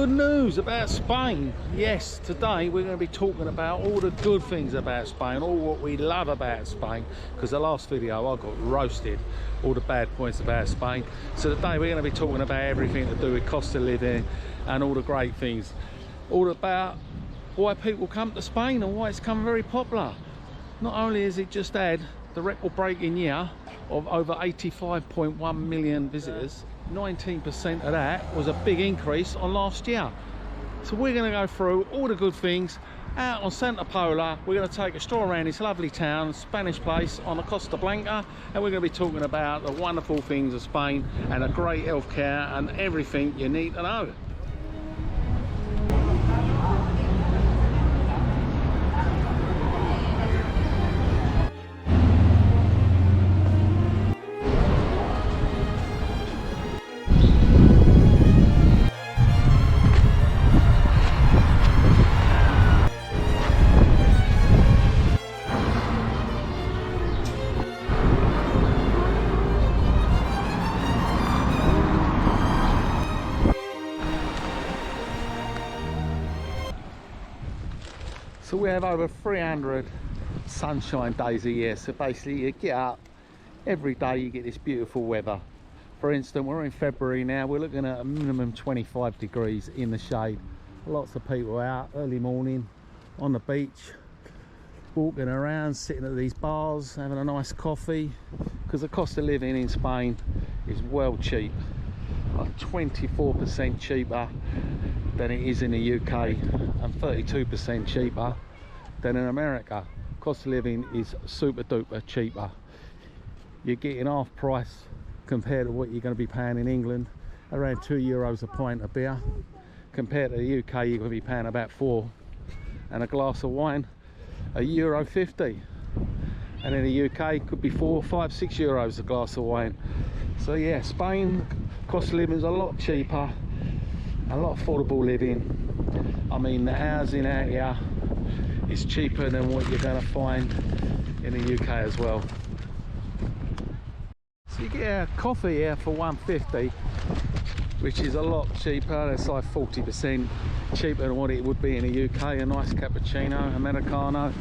good news about Spain. Yes, today we're going to be talking about all the good things about Spain, all what we love about Spain, because the last video I got roasted, all the bad points about Spain. So today we're going to be talking about everything to do with cost of living and all the great things, all about why people come to Spain and why it's become very popular. Not only has it just had the record-breaking year of over 85.1 million visitors, 19% of that was a big increase on last year. So we're going to go through all the good things out on Santa Pola. We're going to take a stroll around this lovely town, Spanish place on the Costa Blanca, and we're going to be talking about the wonderful things of Spain and the great healthcare and everything you need to know. So we have over 300 sunshine days a year. So basically you get up every day, you get this beautiful weather. For instance, we're in February now, we're looking at a minimum 25 degrees in the shade. Lots of people out early morning on the beach, walking around, sitting at these bars, having a nice coffee, because the cost of living in Spain is well cheap, like 24% cheaper than it is in the UK and 32% cheaper than in America. Cost of living is super duper cheaper. You're getting half price compared to what you're going to be paying in England, around €2 a pint of beer. Compared to the UK, you're going to be paying about £4, and a glass of wine €1.50, and in the UK it could be €4, €5, €6 a glass of wine. So yeah, Spain, cost of living is a lot cheaper, a lot affordable living. I mean, the housing out here is cheaper than what you're going to find in the UK as well. So you get a coffee here for $1.50, which is a lot cheaper. That's like 40% cheaper than what it would be in the UK. A nice cappuccino, Americano.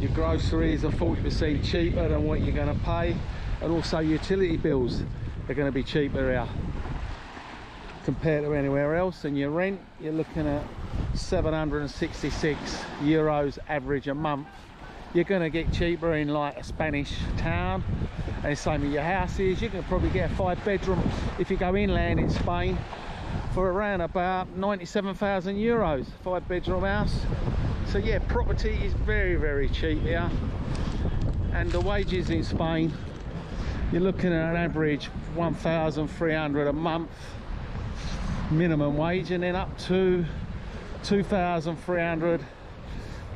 Your groceries are 40% cheaper than what you're going to pay, and also utility bills are going to be cheaper here compared to anywhere else. And your rent, you're looking at €766 average a month. You're going to get cheaper in like a Spanish town, and the same with your houses. You can probably get a 5-bedroom if you go inland in Spain for around about €97,000, 5-bedroom house. So yeah, property is very, very cheap here. And the wages in Spain, you're looking at an average 1,300 a month minimum wage, and then up to 2,300.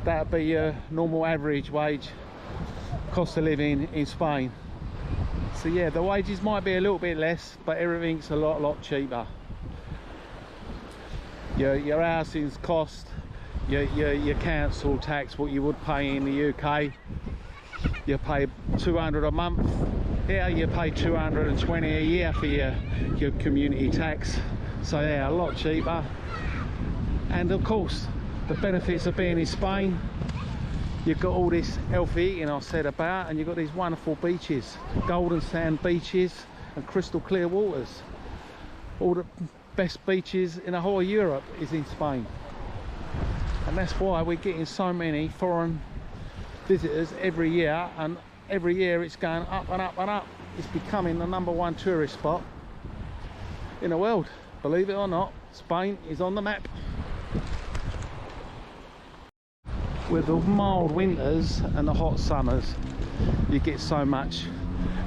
That'd be your normal average wage cost of living in Spain. So yeah, the wages might be a little bit less, but everything's a lot cheaper. Your housing's cost, your council tax, what you would pay in the UK, you pay 200 a month. Here you pay 220 a year for your community tax. So yeah, a lot cheaper. And of course, the benefits of being in Spain, you've got all this healthy eating I said about, and you've got these wonderful beaches, golden sand beaches and crystal clear waters. All the best beaches in the whole of Europe is in Spain, and that's why we're getting so many foreign visitors every year, and every year it's going up and up and up. It's becoming the #1 tourist spot in the world. Believe it or not, Spain is on the map. With the mild winters and the hot summers, you get so much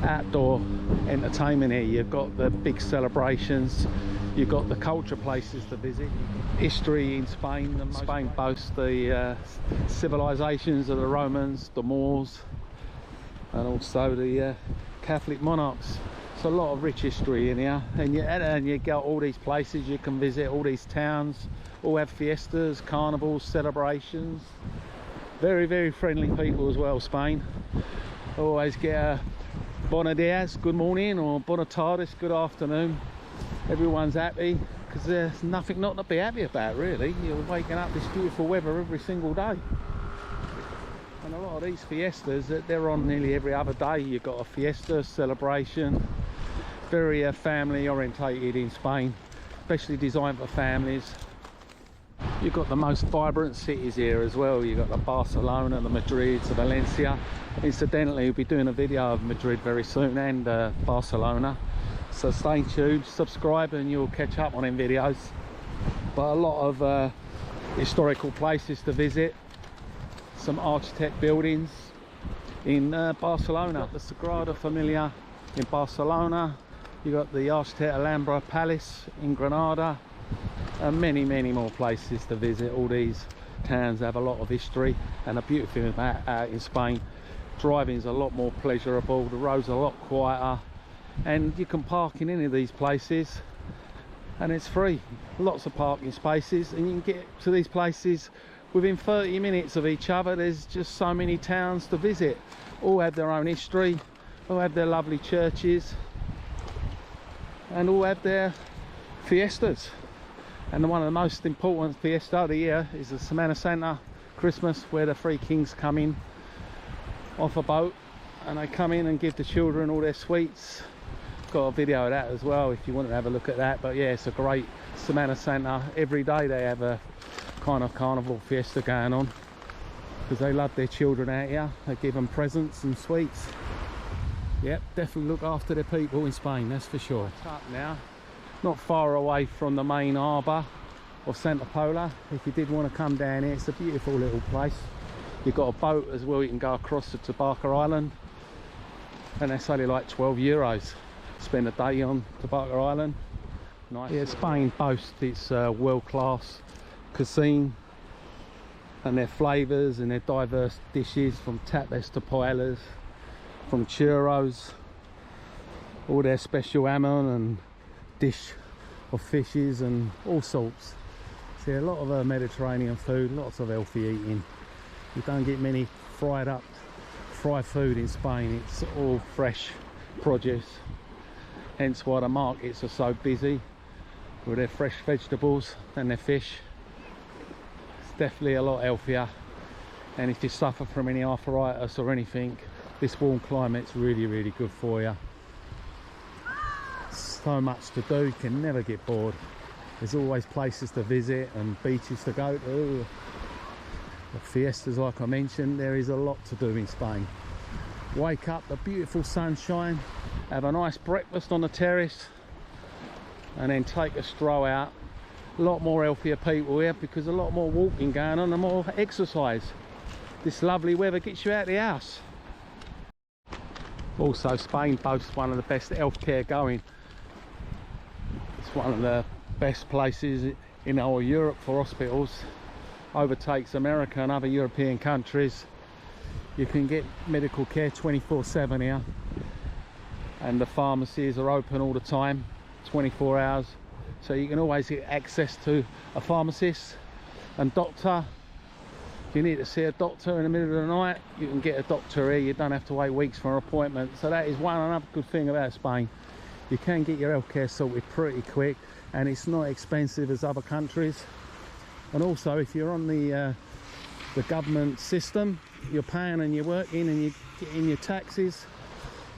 outdoor entertainment here. You've got the big celebrations, you've got the culture places to visit, history in Spain. Spain boasts the civilizations of the Romans, the Moors, and also the Catholic monarchs. It's a lot of rich history in here, and you got all these places you can visit, all these towns, all have fiestas, carnivals, celebrations. Very, very friendly people as well, Spain. Always get a buenos dias, good morning, or buenas tardes, good afternoon. Everyone's happy because there's nothing not to be happy about, really. You're waking up this beautiful weather every single day. And a lot of these fiestas, they're on nearly every other day. You've got a fiesta celebration, very family orientated in Spain, especially designed for families. You've got the most vibrant cities here as well. You've got the Barcelona, the Madrid, the Valencia. Incidentally, we'll be doing a video of Madrid very soon, and Barcelona. So stay tuned, subscribe, and you'll catch up on them videos. But a lot of historical places to visit. Some architect buildings in Barcelona. The Sagrada Familia in Barcelona. You got the Architect Alhambra Palace in Granada, and many more places to visit. All these towns have a lot of history, and a beautiful thing about out in Spain, driving's a lot more pleasurable, the roads are a lot quieter, and you can park in any of these places and it's free. Lots of parking spaces, and you can get to these places within 30 minutes of each other. There's just so many towns to visit. All have their own history, all have their lovely churches, and all have their fiestas. And one of the most important fiesta of the year is the Semana Santa, Christmas, where the three kings come in off a boat, and they come in and give the children all their sweets. Got a video of that as well if you want to have a look at that. But yeah, it's a great Semana Santa. Every day they have a kind of carnival fiesta going on, because they love their children out here. They give them presents and sweets. Yep, definitely look after their people in Spain, that's for sure. It's up now, not far away from the main harbour of Santa Pola. If you did want to come down here, it's a beautiful little place. You've got a boat as well, you can go across to Tabarca Island, and that's only like €12. Spend a day on Tabarca Island. Nice. Yeah, Spain boasts its world-class cuisine and their flavours and their diverse dishes, from tapas to paellas, from churros, all their special salmon and dish of fishes and all sorts. See, a lot of Mediterranean food, lots of healthy eating. You don't get many fried food in Spain. It's all fresh produce, hence why the markets are so busy with their fresh vegetables and their fish. It's definitely a lot healthier, and if you suffer from any arthritis or anything, this warm climate's really good for you. So much to do, you can never get bored. There's always places to visit and beaches to go to. The fiestas, like I mentioned, there is a lot to do in Spain. Wake up, the beautiful sunshine, have a nice breakfast on the terrace, and then take a stroll out. A lot more healthier people here, because a lot more walking going on and more exercise. This lovely weather gets you out of the house. Also, Spain boasts one of the best healthcare going. It's one of the best places in all Europe for hospitals. Overtakes America and other European countries. You can get medical care 24/7 here, and the pharmacies are open all the time, 24 hours, so you can always get access to a pharmacist and doctor. If you need to see a doctor in the middle of the night, you can get a doctor here. You don't have to wait weeks for an appointment. So that is another good thing about Spain. You can get your healthcare sorted pretty quick, and it's not expensive as other countries. And also, if you're on the government system, you're paying and you're working and you're getting your taxes,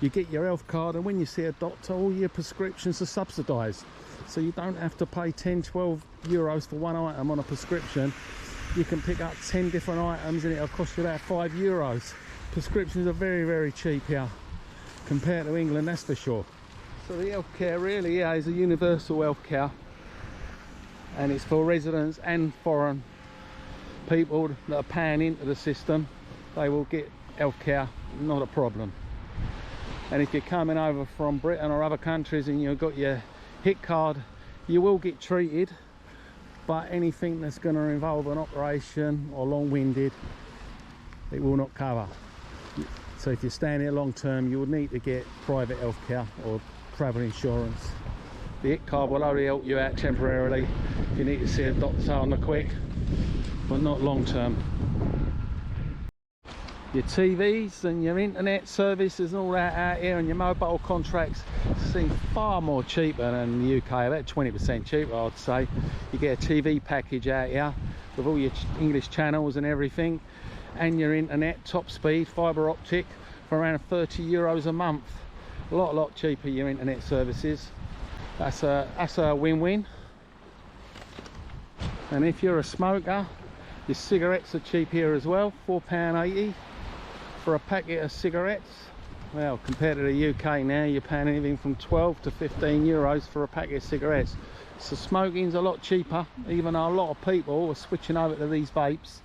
you get your health card, and when you see a doctor, all your prescriptions are subsidised. So you don't have to pay 10-12 euros for one item on a prescription. You can pick up 10 different items and it'll cost you about €5. Prescriptions are very cheap here compared to England, that's for sure. So the healthcare really is a universal healthcare, and it's for residents and foreign people that are paying into the system. They will get healthcare, not a problem. And if you're coming over from Britain or other countries and you've got your HIT card, you will get treated, but anything that's going to involve an operation or long-winded, it will not cover. So if you're staying here long term, you will need to get private healthcare or travel insurance. The HIT card will only help you out temporarily if you need to see a doctor on the quick, but not long term. your TVs and your internet services and all that out here, and your mobile contracts seem far more cheaper than the UK, about 20% cheaper I'd say. You get a TV package out here with all your English channels and everything, and your internet top speed fibre optic for around €30 a month. A lot cheaper, your internet services. That's a win-win. And if you're a smoker, your cigarettes are cheap here as well, £4.80 for a packet of cigarettes. Well, compared to the UK now, you're paying anything from 12 to 15 euros for a packet of cigarettes. So smoking's a lot cheaper, even though a lot of people are switching over to these vapes.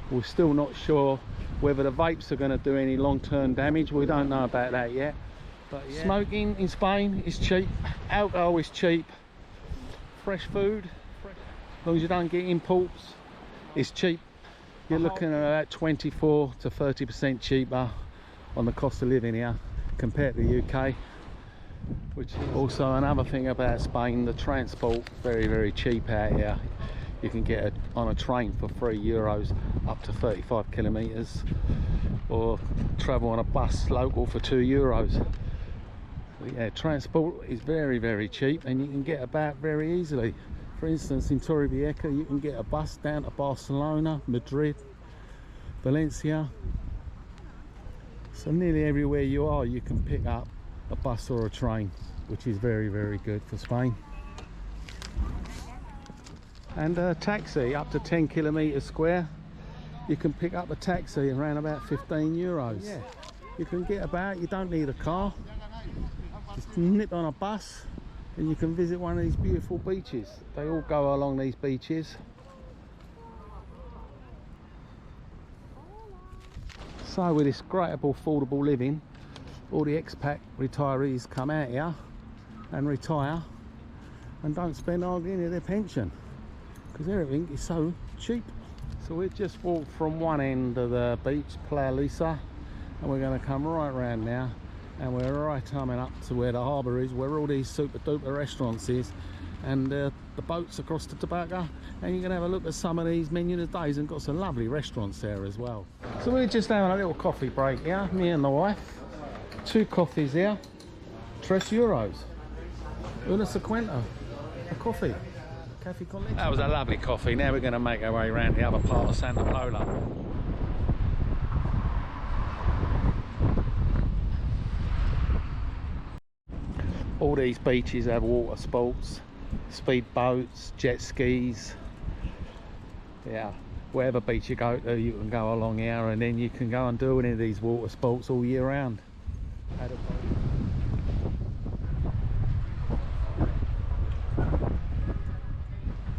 We're still not sure whether the vapes are going to do any long-term damage. We don't know about that yet. But yeah. Smoking in Spain is cheap, alcohol is cheap, fresh food, as long as you don't get imports, it's cheap. You're looking at about 24 to 30% cheaper on the cost of living here compared to the UK. Which is also another thing about Spain, the transport very cheap out here. You can get on a train for €3 up to 35 kilometres, or travel on a bus local for €2. But yeah, transport is very cheap, and you can get about very easily. For instance, in Torrevieja you can get a bus down to Barcelona, Madrid, Valencia. So nearly everywhere you are, you can pick up a bus or a train, which is very good for Spain. And a taxi up to 10 kilometres square, you can pick up a taxi around about €15. Yeah, you can get about, you don't need a car, just nip on a bus and you can visit one of these beautiful beaches. They all go along these beaches. So with this great affordable living, all the expat retirees come out here and retire and don't spend hardly any of their pension, because everything is so cheap. So we've just walked from one end of the beach, Playa, and we're going to come right round now, and we're right coming up to where the harbour is, where all these super duper restaurants is, and the boats across the tobacco, and you can have a look at some of these menu days, and got some lovely restaurants there as well. So we're just having a little coffee break here, me and the wife. 2 coffees here, €3. Una cincuenta a coffee. Cafe con leche. That was a lovely coffee. Now we're going to make our way around the other part of Santa Pola. All these beaches have water sports, speed boats, jet skis. Yeah, wherever beach you go to, you can go along here, and then you can go and do any of these water sports all year round.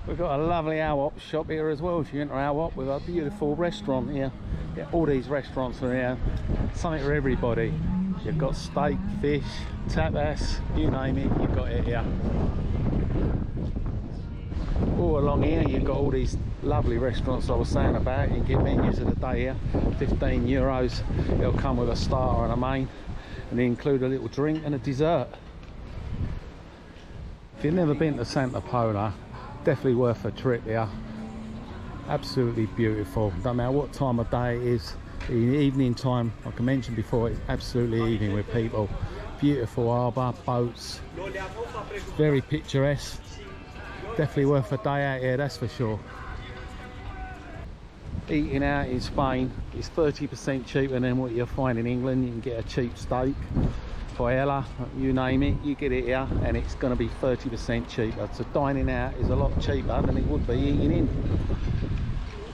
We've got a lovely AWOP shop here as well. If you enter AWOP, we've got a beautiful restaurant here. Yeah, all these restaurants are here, something for everybody. You've got steak, fish, tapas, you name it, you've got it here. All along here you've got all these lovely restaurants I was saying about. You can get menus of the day here, €15. It'll come with a starter and a main, and they include a little drink and a dessert. If you've never been to Santa Pola, definitely worth a trip here. Absolutely beautiful. Don't matter what time of day it is. In the evening time, like I mentioned before, it's absolutely evening with people. Beautiful harbour, boats, very picturesque. Definitely worth a day out here, that's for sure. Eating out in Spain is 30% cheaper than what you'll find in England. You can get a cheap steak, paella, you name it, you get it here, and it's going to be 30% cheaper. So dining out is a lot cheaper than it would be eating in.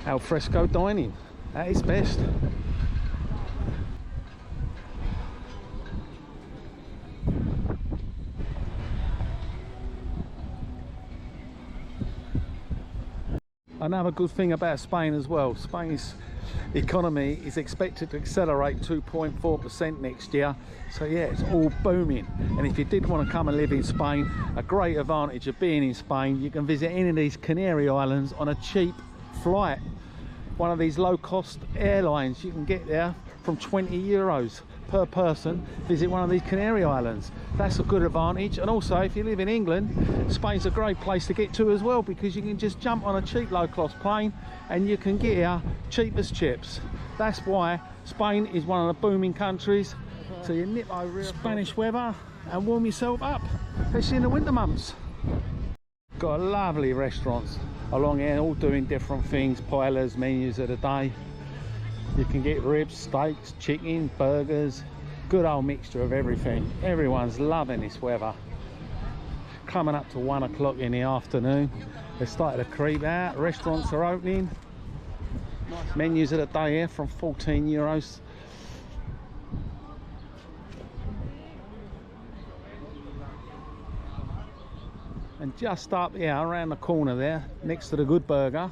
Al fresco dining, at its best. Another good thing about Spain as well, Spain's economy is expected to accelerate 2.4% next year. So yeah, it's all booming. And if you did want to come and live in Spain, a great advantage of being in Spain, you can visit any of these Canary Islands on a cheap flight. One of these low-cost airlines, you can get there from €20 per person. Visit one of these Canary Islands. That's a good advantage. And also, if you live in England, Spain's a great place to get to as well, because you can just jump on a cheap low-cost plane and you can get here cheap as chips. That's why Spain is one of the booming countries. So you nip over Spanish weather and warm yourself up, especially in the winter months. Got lovely restaurants along here, all doing different things, paellas, menus of the day. You can get ribs, steaks, chicken, burgers, good old mixture of everything. Everyone's loving this weather. Coming up to 1 o'clock in the afternoon, they started to creep out. Restaurants are opening. Menus of the day here from €14. And just up here around the corner there, next to the Good Burger,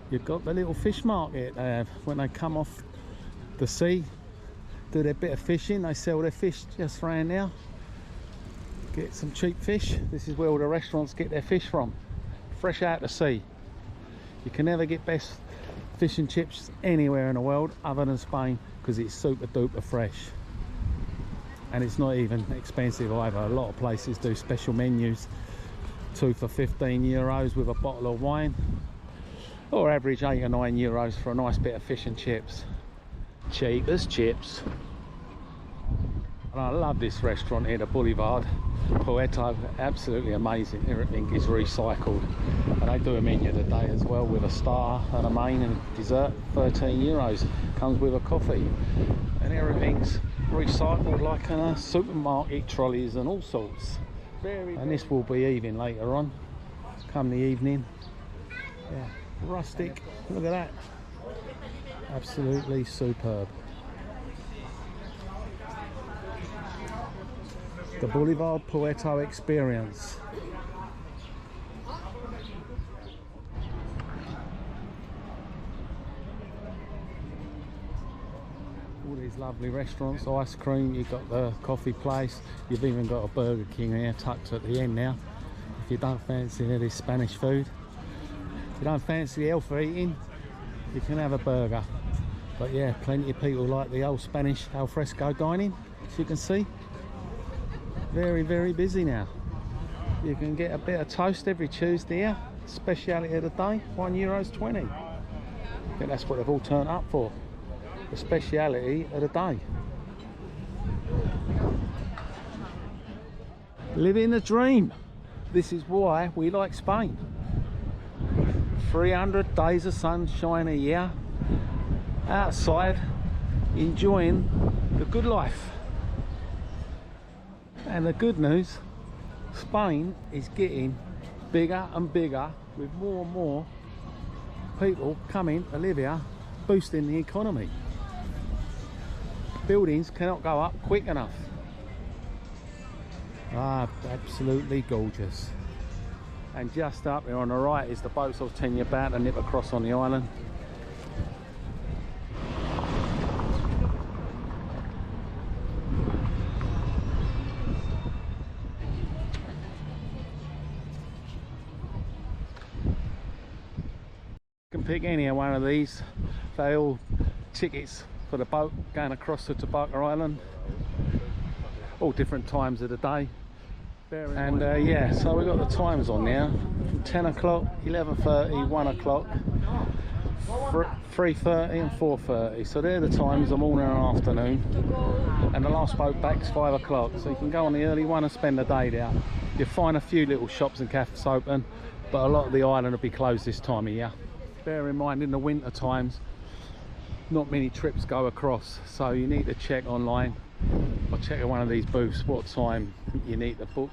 you've got the little fish market. When they come off the sea, do their bit of fishing, they sell their fish just around now. Get some cheap fish. This is where all the restaurants get their fish from, fresh out the sea. You can never get best fish and chips anywhere in the world other than Spain, because it's super duper fresh. And it's not even expensive either. A lot of places do special menus, 2 for €15 with a bottle of wine, or average €8 or €9 for a nice bit of fish and chips. Cheap as chips. And I love this restaurant here, the Boulevard Poeta. Absolutely amazing. Everything is recycled, and they do a menu today as well with a starter and a main and dessert. €13. Comes with a coffee, and everything's recycled like in a supermarket, trolleys and all sorts. And this will be even later on, come the evening. Yeah, rustic. Look at that. Absolutely superb. The Boulevard Poeta experience. All these lovely restaurants, ice cream, you've got the coffee place, you've even got a Burger King here tucked at the end now. If you don't fancy any of this Spanish food, if you don't fancy healthy eating, you can have a burger. But yeah, plenty of people like the old Spanish al fresco dining, as you can see. Very, very busy now. You can get a bit of toast every Tuesday here. Speciality of the day, €1.20. I think that's what they've all turned up for. The speciality of the day. Living the dream. This is why we like Spain. 300 days of sunshine a year. Outside, enjoying the good life. And the good news, Spain is getting bigger and bigger, with more and more people coming to live here, boosting the economy. Buildings cannot go up quick enough. Ah, absolutely gorgeous. And just up here on the right is the boats I was telling you about to nip across on the island. Pick any one of these. They all tickets for the boat going across to Tobacco Island, all different times of the day. And yeah, so we've got the times on now, from 10 o'clock, 11:30, 1 o'clock, 3:30 and 4:30. So they're the times, the morning and afternoon. And the last boat back's 5 o'clock, so you can go on the early one and spend the day there. You'll find a few little shops and cafes open, but a lot of the island will be closed this time of year. Bear in mind, in the winter times, not many trips go across, so you need to check online or check at one of these booths what time you need to book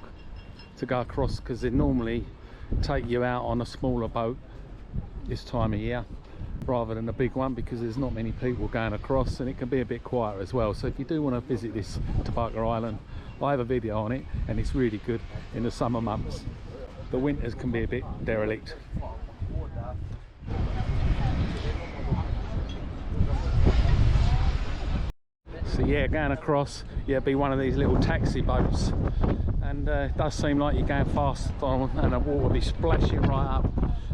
to go across, because they normally take you out on a smaller boat this time of year rather than a big one, because there's not many people going across and it can be a bit quieter as well. So if you do want to visit this Tobacco Island, I have a video on it and it's really good in the summer months. The winters can be a bit derelict. So yeah, going across, yeah, be one of these little taxi boats, and it does seem like you're going fast on, and the water will be splashing right up,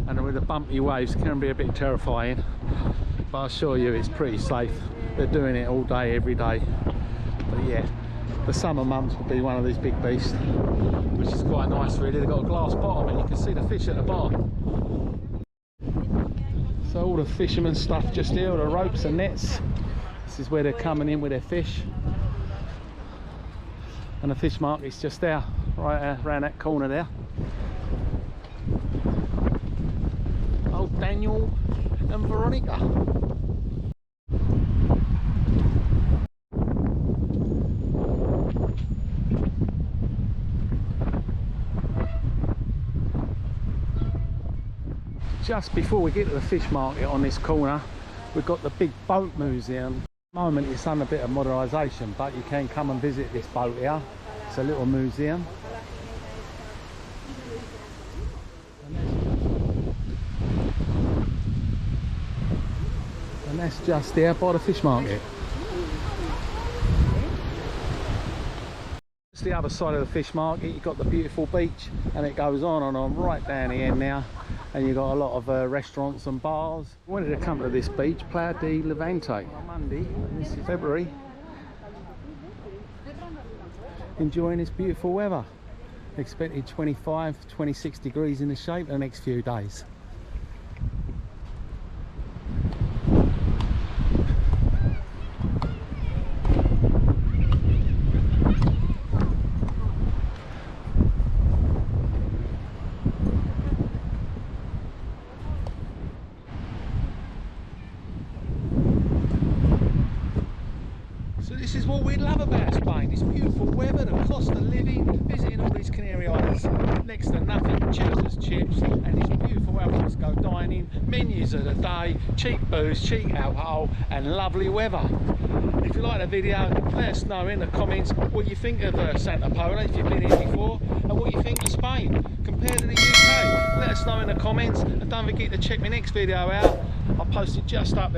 and with the bumpy waves it can be a bit terrifying, but I assure you it's pretty safe. They're doing it all day, every day. But yeah, the summer months will be one of these big beasts, which is quite nice really. They've got a glass bottom and you can see the fish at the bottom. So all the fishermen stuff just here, all the ropes and nets. This is where they're coming in with their fish. And the fish market's just there, right around that corner there. Old Daniel and Veronica. Just before we get to the fish market on this corner, we've got the big boat museum. At the moment it's under a bit of modernisation, but you can come and visit this boat here. It's a little museum. And that's just there by the fish market. It's the other side of the fish market. You've got the beautiful beach, and it goes on and on right down the end now. And you've got a lot of restaurants and bars. I wanted to come to this beach, Playa de Levante, on Monday, this is February. Enjoying this beautiful weather. Expected 26 degrees in the shade the next few days. This is what we love about Spain, this beautiful weather, the cost of living, visiting all these Canary Islands, next to nothing, choosers chips, and this beautiful alfresco dining, menus of the day, cheap booze, cheap alcohol, and lovely weather. If you like the video, let us know in the comments what you think of Santa Pola, if you've been here before, and what you think of Spain compared to the UK. Let us know in the comments, and don't forget to check my next video out. I'll post it just up there.